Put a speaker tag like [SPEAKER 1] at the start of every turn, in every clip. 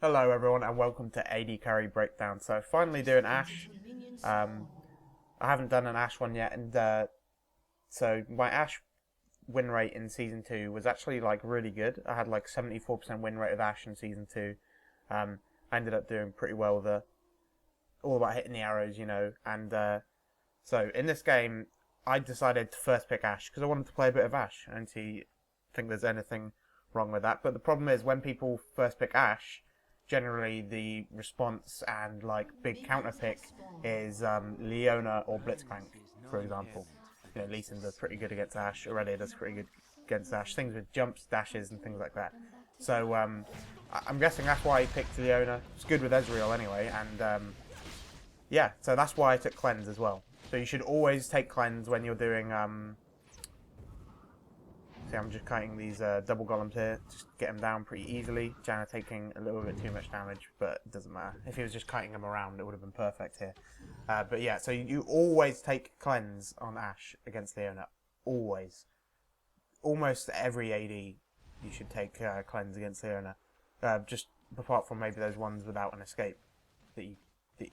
[SPEAKER 1] Hello everyone and welcome to AD Carry Breakdown. So finally doing Ashe. I haven't done an Ashe one yet, and so my Ashe win rate in Season 2 was actually like really good. I had like 74% win rate of Ashe in Season 2. I ended up doing pretty well there. All about hitting the arrows, and so in this game I decided to first pick Ashe because I wanted to play a bit of Ashe. I don't think there's anything wrong with that, but the problem is when people first pick Ashe, generally the response and like big counter pick is Leona or Blitzcrank, for example. Lee Sin does pretty good against Ashe. Aurelia does pretty good against Ashe. Things with jumps, dashes, and things like that. So I'm guessing that's why he picked Leona. It's good with Ezreal anyway, and yeah, so that's why I took Cleanse as well. So you should always take Cleanse when you're doing See, I'm just kiting these double golems here, just get them down pretty easily. Janna taking a little bit too much damage, but it doesn't matter. If he was just kiting them around, it would have been perfect here. But yeah, so you always take Cleanse on Ashe against Leona. Always. Almost every AD you should take Cleanse against Leona. Just apart from maybe those ones without an escape.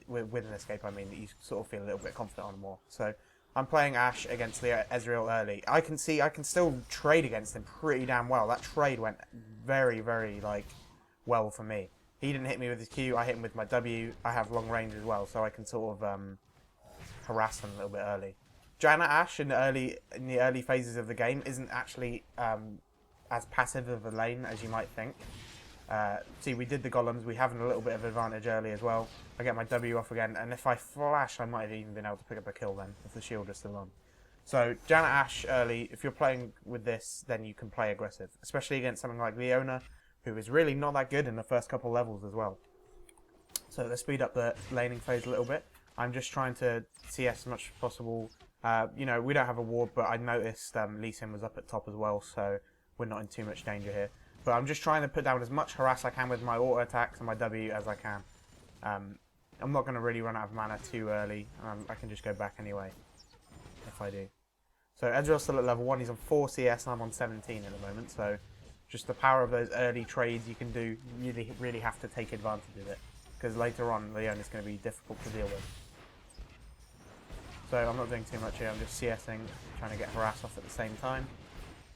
[SPEAKER 1] With an escape, I mean, that you sort of feel a little bit confident on more. So I'm playing Ashe against Ezreal early. I can still trade against him pretty damn well. That trade went very, very, well for me. He didn't hit me with his Q, I hit him with my W. I have long range as well, so I can sort of harass him a little bit early. Janna Ashe in the early phases of the game isn't actually as passive of a lane as you might think. See, we did the golems. We have a little bit of advantage early as well. I get my W off again, and if I flash, I might have even been able to pick up a kill then, if the shield is still on. So, Janna Ashe early, if you're playing with this, then you can play aggressive. Especially against something like Leona, who is really not that good in the first couple levels as well. So, let's speed up the laning phase a little bit. I'm just trying to CS as much as possible. We don't have a ward, but I noticed Lee Sin was up at top as well, so we're not in too much danger here. But I'm just trying to put down as much harass I can with my auto attacks and my W as I can. I'm not going to really run out of mana too early. I can just go back anyway, if I do. So Ezreal's still at level 1. He's on 4 CS and I'm on 17 at the moment. So just the power of those early trades you can do, you really have to take advantage of it. Because later on, Leona's going to be difficult to deal with. So I'm not doing too much here. I'm just CSing, trying to get harass off at the same time.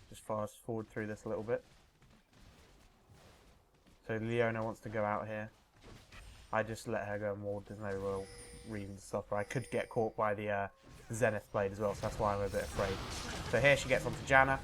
[SPEAKER 1] Just fast forward through this a little bit. So Leona wants to go out here. I just let her go and ward. There's no real reason to stop her. I could get caught by the Zenith blade as well, so that's why I'm a bit afraid. So here she gets onto Janna.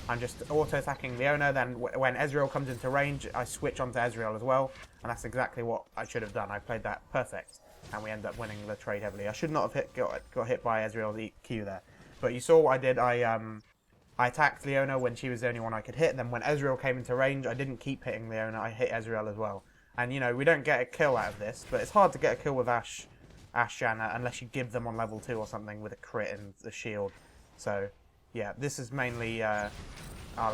[SPEAKER 1] I'm just auto-attacking Leona. Then when Ezreal comes into range, I switch onto Ezreal as well. And that's exactly what I should have done. I played that perfect. And we end up winning the trade heavily. I should not have got hit by Ezreal's Q there. But you saw what I did. I attacked Leona when she was the only one I could hit. Then when Ezreal came into range, I didn't keep hitting Leona. I hit Ezreal as well. And, we don't get a kill out of this. But it's hard to get a kill with Ashe Janna unless you give them on level 2 or something with a crit and the shield. So, yeah, this is mainly our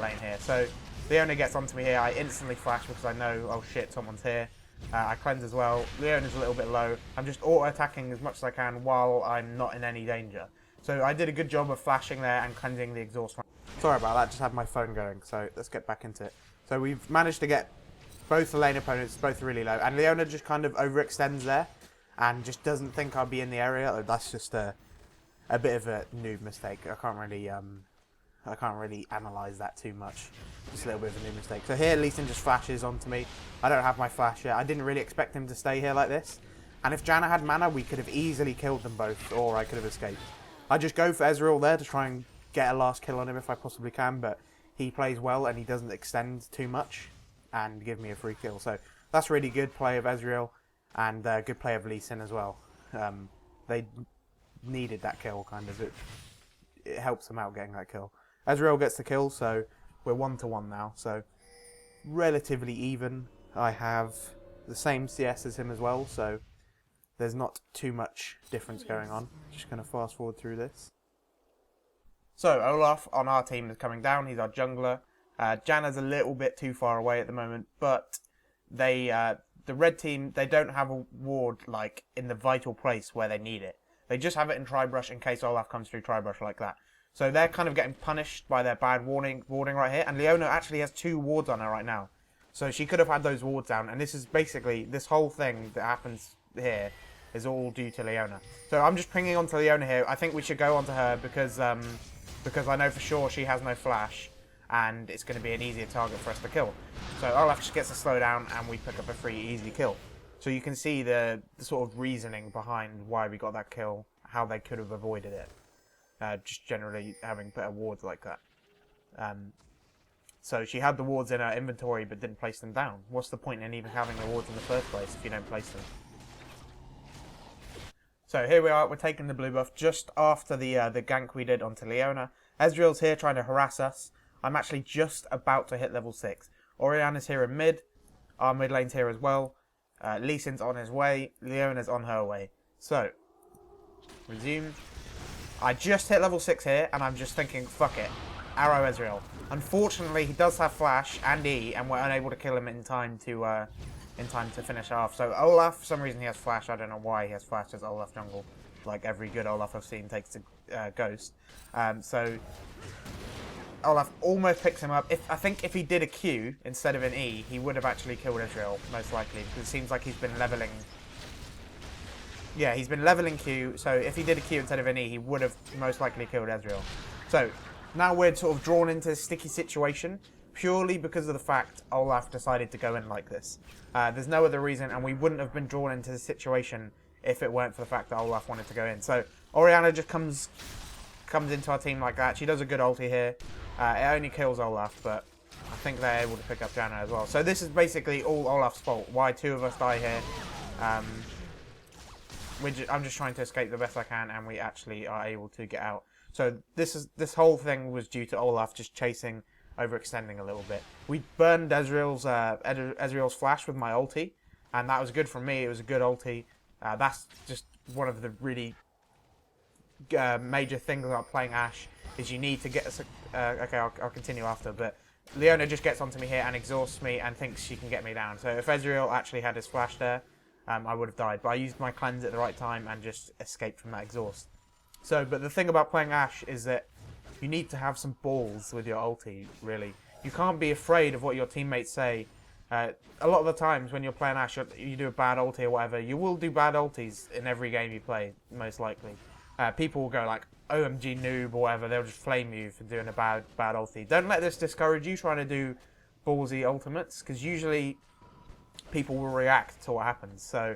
[SPEAKER 1] lane here. So, Leona gets onto me here. I instantly flash because I know, oh shit, someone's here. I cleanse as well. Leona's a little bit low. I'm just auto-attacking as much as I can while I'm not in any danger. So I did a good job of flashing there and cleansing the exhaust. Sorry about that, just had my phone going, so let's get back into it. So we've managed to get both the lane opponents both really low, and Leona just kind of overextends there and just doesn't think I'll be in the area. That's just a bit of a noob mistake. I can't really analyse that too much. Just a little bit of a noob mistake. So here Lee Sin just flashes onto me. I don't have my flash yet. I didn't really expect him to stay here like this. And if Janna had mana, we could have easily killed them both, or I could have escaped. I just go for Ezreal there to try and get a last kill on him if I possibly can, but he plays well and he doesn't extend too much and give me a free kill. So that's really good play of Ezreal and good play of Lee Sin as well. They needed that kill, kind of. It helps them out getting that kill. Ezreal gets the kill, so we're 1-1 now. So relatively even. I have the same CS as him as well, so there's not too much difference going on. Just going to fast forward through this. So Olaf on our team is coming down. He's our jungler. Janna's a little bit too far away at the moment, but the red team, they don't have a ward in the vital place where they need it. They just have it in Tribrush in case Olaf comes through Tribrush like that. So they're kind of getting punished by their bad warding right here. And Leona actually has 2 wards on her right now. So she could have had those wards down, and this is basically, this whole thing that happens here is all due to Leona. So I'm just pinging onto Leona here. I think we should go onto her because I know for sure she has no flash, and it's going to be an easier target for us to kill. So Olaf just gets a slowdown, and we pick up a free easy kill. So you can see the sort of reasoning behind why we got that kill, how they could have avoided it. Just generally having better wards like that. So she had the wards in her inventory but didn't place them down. What's the point in even having the wards in the first place if you don't place them? So here we are, we're taking the blue buff just after the gank we did onto Leona. Ezreal's here trying to harass us. I'm actually just about to hit level 6. Orianna's here in mid. Our mid lane's here as well. Lee Sin's on his way. Leona's on her way. So, resume. I just hit level 6 here, and I'm just thinking, fuck it. Arrow Ezreal. Unfortunately, he does have flash and E, and we're unable to kill him in time to finish off. So Olaf, for some reason he has flash. I don't know why he has flash as Olaf jungle. Like every good Olaf I've seen takes a ghost. So Olaf almost picks him up. I think if he did a Q instead of an E, he would have actually killed Ezreal, most likely. Because it seems like he's been leveling. Yeah, he's been leveling Q. So if he did a Q instead of an E, he would have most likely killed Ezreal. So now we're sort of drawn into a sticky situation purely because of the fact Olaf decided to go in like this. There's no other reason, and we wouldn't have been drawn into this situation if it weren't for the fact that Olaf wanted to go in. So Orianna just comes into our team like that. She does a good ulti here. It only kills Olaf, but I think they're able to pick up Janna as well. So this is basically all Olaf's fault. Why two of us die here. I'm just trying to escape the best I can, and we actually are able to get out. So this whole thing was due to Olaf just chasing, overextending a little bit. We burned Ezreal's flash with my ulti, and that was good for me. It was a good ulti. That's just one of the really major things about playing Ashe, is you need to get us. Okay, I'll continue after, but Leona just gets onto me here and exhausts me and thinks she can get me down. So if Ezreal actually had his flash there, I would have died. But I used my cleanse at the right time and just escaped from that exhaust. So, but the thing about playing Ashe is that you need to have some balls with your ulti, really. You can't be afraid of what your teammates say. A lot of the times when you're playing Ashe, you do a bad ulti or whatever, you will do bad ultis in every game you play, most likely. People will go like, OMG noob or whatever, they'll just flame you for doing a bad ulti. Don't let this discourage you trying to do ballsy ultimates, because usually people will react to what happens. So,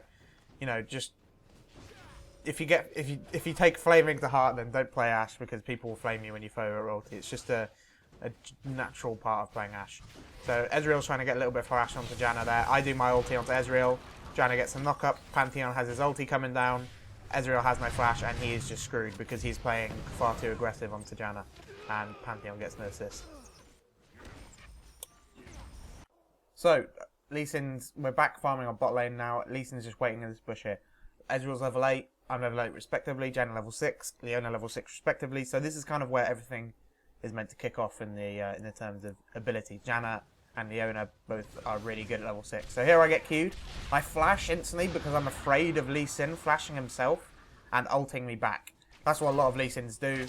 [SPEAKER 1] you know, just if you take flaming to heart, then don't play Ashe, because people will flame you when you throw your ulti. It's just a natural part of playing Ashe. So Ezreal's trying to get a little bit of flash onto Janna there. I do my ulti onto Ezreal. Janna gets some knock up. Pantheon has his ulti coming down. Ezreal has no flash, and he is just screwed because he's playing far too aggressive onto Janna, and Pantheon gets no assist. So Lee Sin's, we're back farming on bot lane now. Lee Sin's just waiting in this bush here. Ezreal's level 8, I'm level 8 respectively, Janna level 6, Leona level 6 respectively. So this is kind of where everything is meant to kick off in the terms of ability. Janna and Leona both are really good at level 6. So here I get queued. I flash instantly because I'm afraid of Lee Sin flashing himself and ulting me back. That's what a lot of Lee Sins do.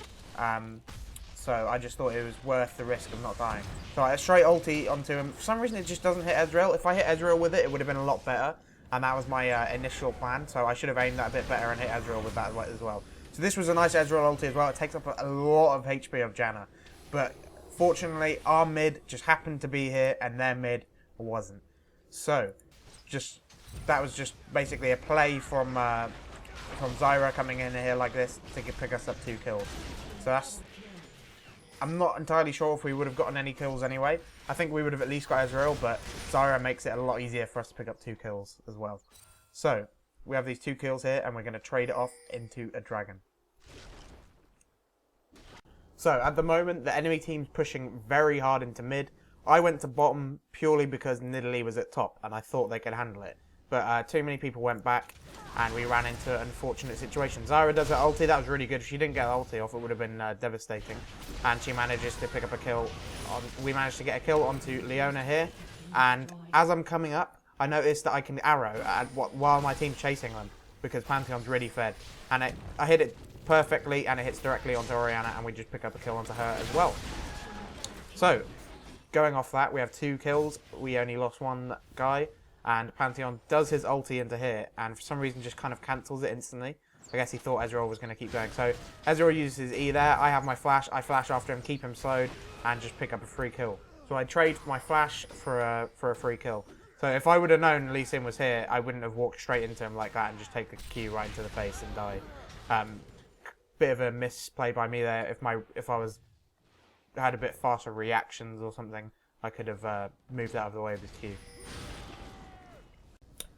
[SPEAKER 1] So I just thought it was worth the risk of not dying. So I straight ulti onto him. For some reason it just doesn't hit Ezreal. If I hit Ezreal with it, it would have been a lot better. And that was my initial plan. So I should have aimed that a bit better and hit Ezreal with that as well. So this was a nice Ezreal ulti as well. It takes up a lot of HP of Janna. But fortunately, our mid just happened to be here, and their mid wasn't. So, that was just basically a play from Zyra coming in here like this to pick us up 2 kills. So that's. I'm not entirely sure if we would have gotten any kills anyway. I think we would have at least got Ezreal, but Zyra makes it a lot easier for us to pick up 2 kills as well. So we have these 2 kills here, and we're going to trade it off into a dragon. So, at the moment, the enemy team's pushing very hard into mid. I went to bottom purely because Nidalee was at top, and I thought they could handle it. But too many people went back, and we ran into an unfortunate situation. Zyra does her ulti. That was really good. If she didn't get the ulti off, it would have been devastating. And she manages to pick up a kill. We managed to get a kill onto Leona here. And as I'm coming up, I noticed that I can arrow while my team's chasing them, because Pantheon's really fed. And I hit it perfectly, and it hits directly onto Orianna, and we just pick up a kill onto her as well. So, going off that, we have 2 kills. We only lost 1 guy. And Pantheon does his ulti into here, and for some reason just kind of cancels it instantly. I guess he thought Ezreal was going to keep going. So Ezreal uses his E there. I have my flash. I flash after him, keep him slowed, and just pick up a free kill. So I trade my flash for a free kill. So if I would have known Lee Sin was here, I wouldn't have walked straight into him like that and just take the Q right into the face and die. Bit of a misplay by me there. If I had a bit faster reactions or something, I could have moved out of the way of his Q.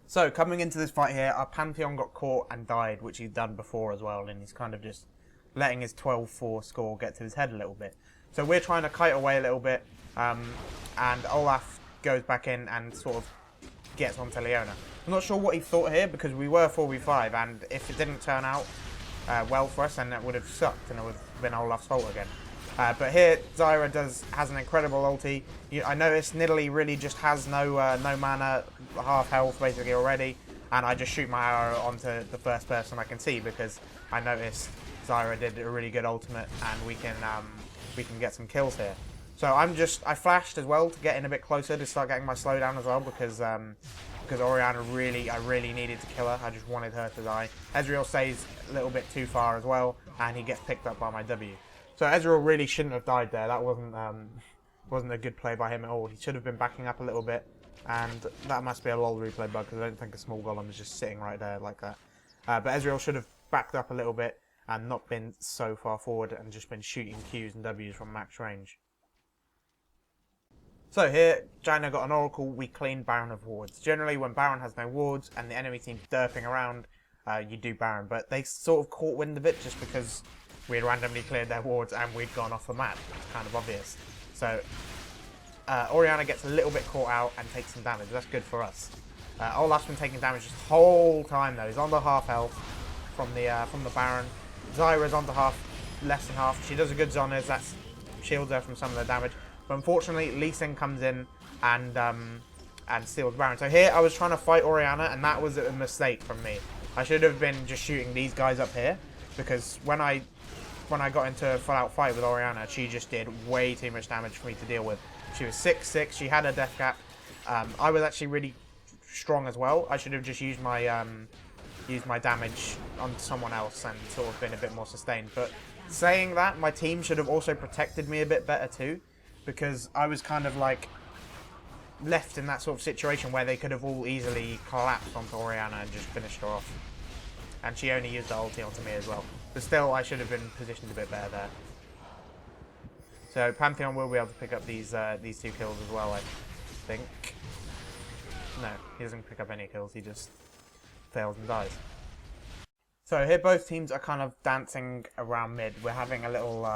[SPEAKER 1] So, coming into this fight here, our Pantheon got caught and died, which he's done before as well, and he's kind of just letting his 12-4 score get to his head a little bit. So we're trying to kite away a little bit, and Olaf goes back in and sort of gets onto Leona. I'm not sure what he thought here, because we were 4v5, and if it didn't turn out well for us, then it would have sucked, and it would have been Olaf's fault again. But here, Zyra has an incredible ulti. I noticed Nidalee really just has no mana, half health basically already, and I just shoot my arrow onto the first person I can see because I noticed Zyra did a really good ultimate, and we can get some kills here. So I flashed as well to get in a bit closer to start getting my slowdown as well because Orianna I really needed to kill her. I just wanted her to die. Ezreal stays a little bit too far as well, and he gets picked up by my W. So Ezreal really shouldn't have died there. That wasn't a good play by him at all. He should have been backing up a little bit, and that must be a LoL replay bug because I don't think a small golem is just sitting right there like that. But Ezreal should have backed up a little bit and not been so far forward and just been shooting Qs and Ws from max range. So here, Jaina got an Oracle. We cleaned Baron of wards. Generally, when Baron has no wards and the enemy team's derping around, you do Baron. But they sort of caught wind of it just because we had randomly cleared their wards and we'd gone off the map. It's kind of obvious. So Orianna gets a little bit caught out and takes some damage. That's good for us. Olaf's been taking damage this whole time though. He's on the half health from the Baron. Zyra's on the less than half. She does a good Zonas. That shields her from some of the damage. But unfortunately, Lee Sin comes in and steals Baron. So here I was trying to fight Orianna, and that was a mistake from me. I should have been just shooting these guys up here because when I got into a full-out fight with Orianna, she just did way too much damage for me to deal with. She was 6-6, she had a death cap. I was actually really strong as well. I should have just used my damage on someone else and sort of been a bit more sustained. But saying that, my team should have also protected me a bit better too, because I was kind of like left in that sort of situation where they could have all easily collapsed onto Orianna and just finished her off. And she only used the ulti onto me as well. But still, I should have been positioned a bit better there. So Pantheon will be able to pick up these 2 kills as well, I think. No, he doesn't pick up any kills, he just fails and dies. So here both teams are kind of dancing around mid. We're having a little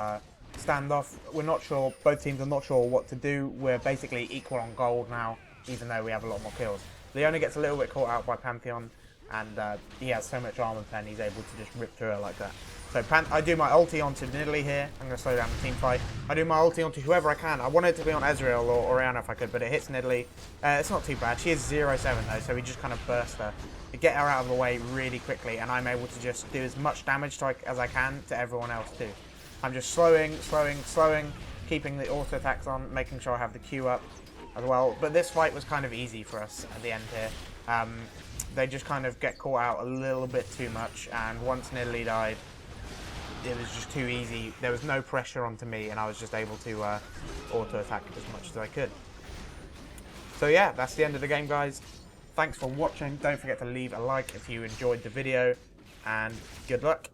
[SPEAKER 1] standoff. We're not sure, both teams are not sure what to do. We're basically equal on gold now, even though we have a lot more kills. Leona gets a little bit caught out by Pantheon, and he has so much armor pen, he's able to just rip through her like that. So I do my ulti onto Nidalee here. I'm going to slow down the team fight. I do my ulti onto whoever I can. I want it to be on Ezreal or Orianna if I could, but it hits Nidalee. It's not too bad. She is 0-7 though, so we just kind of burst her. To get her out of the way really quickly, and I'm able to just do as much damage as I can to everyone else too. I'm just slowing, keeping the auto attacks on, making sure I have the Q up as well. But this fight was kind of easy for us at the end here. They just kind of get caught out a little bit too much, and once Nidalee died, it was just too easy. There was no pressure onto me, and I was just able to auto attack as much as I could. So yeah, that's the end of the game, guys. Thanks for watching. Don't forget to leave a like if you enjoyed the video, and good luck.